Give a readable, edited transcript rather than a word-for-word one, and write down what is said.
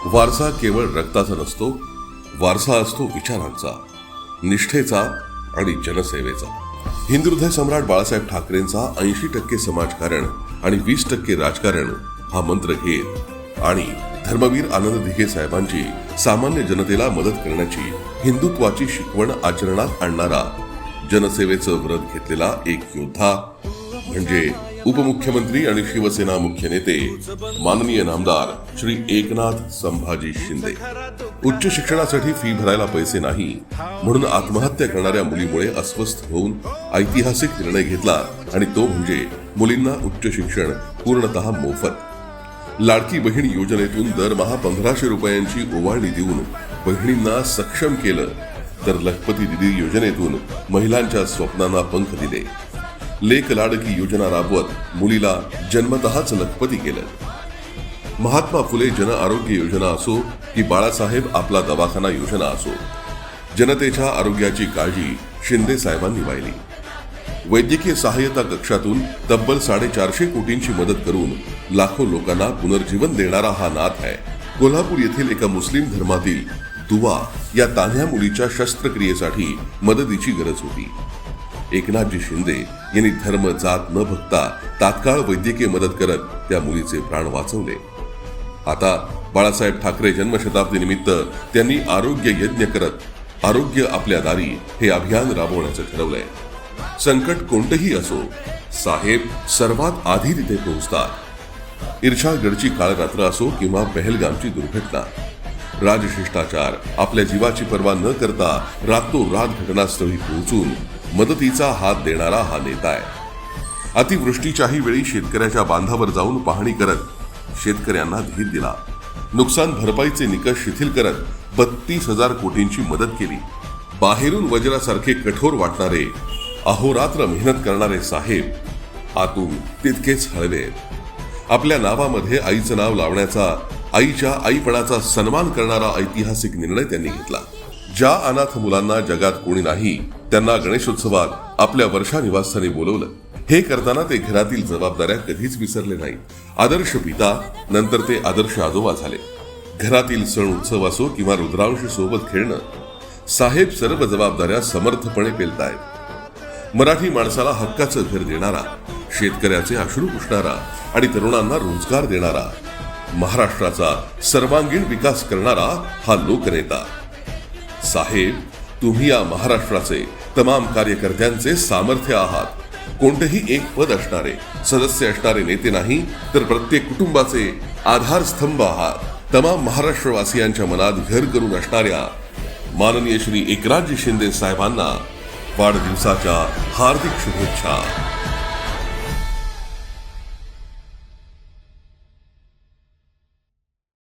वारसा केवळ रक्ताचा नसतो, वारसा असतो विचारांचा, निष्ठेचा आणि जनसेवेचा. हिंदुहृदय सम्राट बाळासाहेब ठाकरेंचा 80% समाजकारण आणि 20% राजकारण हा मंत्र घेत आणि धर्मवीर आनंद दिघे साहेबांची सामान्य जनतेला मदत करण्याची हिंदुत्वाची शिकवण आचरणात आणणारा, जनसेवेचं व्रत घेतलेला एक योद्धा म्हणजे उपमुख्यमंत्री आणि शिवसेना मुख्य नेते माननीय नामदार श्री एकनाथ संभाजी शिंदे. उच्च शिक्षणासाठी फी भरायला पैसे नाही म्हणून आत्महत्या करणाऱ्या मुलीमुळे अस्वस्थ होऊन ऐतिहासिक निर्णय घेतला आणि तो म्हणजे मुलींना उच्च शिक्षण पूर्णतः मोफत. लाडकी बहीण योजनेतून दरमहा 1500 रुपयांची ओवाळणी देऊन बहिणींना सक्षम केलं, तर लखपती दिदी योजनेतून महिलांच्या स्वप्नांना पंख दिले. लेक लाडकी योजना राबवत मुलीला जन्मतःच लखपती केलं. महात्मा फुले जन आरोग्य योजना असो की बाळासाहेब आपला दवाखाना योजना असो, जनतेच्या आरोग्याची काळजी शिंदे साहेबांनी वाहिली. वैद्यकीय सहाय्यता कक्षातून तब्बल 450 कोटींची मदत करून लाखो लोकांना पुनर्जीवन देणारा हा नाथ आहे. कोल्हापूर येथील एका मुस्लिम धर्मातील दुवा या तान्ह्या मुलीच्या शस्त्रक्रियेसाठी मदतीची गरज होती. एकनाथजी शिंदे यांनी धर्म जात न बघता तात्काळ वैद्यकीय मदत करत त्या मुलीचे प्राण वाचवले. आता बाळासाहेब ठाकरे जन्मशताब्दी निमित्त त्यांनी आरोग्य यज्ञ करत आरोग्य आपल्या दारी हे अभियान राबवण्याचं ठरवलंय. संकट कोणतेही असो, साहेब सर्वात आधी तिथे पोहोचतात. इर्शागडची काळ रात्र असो किंवा पहलगामची दुर्घटना, राजशिष्टाचार आपल्या जीवाची पर्वा न करता रातोरात घटनास्थळी पोहोचून मदतीचा हात देणारा हा नेता आहे. अतिवृष्टीच्याही वेळी शेतकऱ्याच्या बांधावर जाऊन पाहणी करत शेतकऱ्यांना धीर दिला. नुकसान भरपाईचे निकष शिथिल करत 32,000 कोटींची मदत केली. बाहेरून वज्रासारखे कठोर वाटणारे, अहोरात्र मेहनत करणारे साहेब आतून तितकेच हळवे. आपल्या नावामध्ये आईचं नाव लावण्याचा, आईच्या आईपणाचा सन्मान करणारा ऐतिहासिक निर्णय त्यांनी घेतला. ज्या अनाथ मुलांना जगात कोणी नाही त्यांना गणेशोत्सवात आपल्या वर्षा निवासस्थानी बोलवलं. हे करताना ते घरातील जबाबदाऱ्या कधीच विसरले नाहीत. आदर्श पिता, नंतर ते आदर्श आजोबा झाले. घरातील सण उत्सव असो किंवा रुद्रांश सोबत खेळणं, साहेब सर्व जबाबदाऱ्या समर्थपणे पेलतायत. मराठी माणसाला हक्काचं घर देणारा, शेतकऱ्याचे अश्रू पुसणारा आणि तरुणांना रोजगार देणारा, महाराष्ट्राचा सर्वांगीण विकास करणारा हा लोकनेता. साहेब, तुम्ही या महाराष्ट्राचे तमाम कार्यकर्त्यांचे सामर्थ्य आहात. कोणतेही एक पद असणारे, सदस्य असणारे नेते नाही, तर प्रत्येक कुटुंबाचे आधारस्तंभ आहात. तमाम महाराष्ट्रवासियांच्या मनात घर करून असणाऱ्या माननीय श्री एकनाथजी शिंदे साहेबांना वाढदिवसाच्या हार्दिक शुभेच्छा.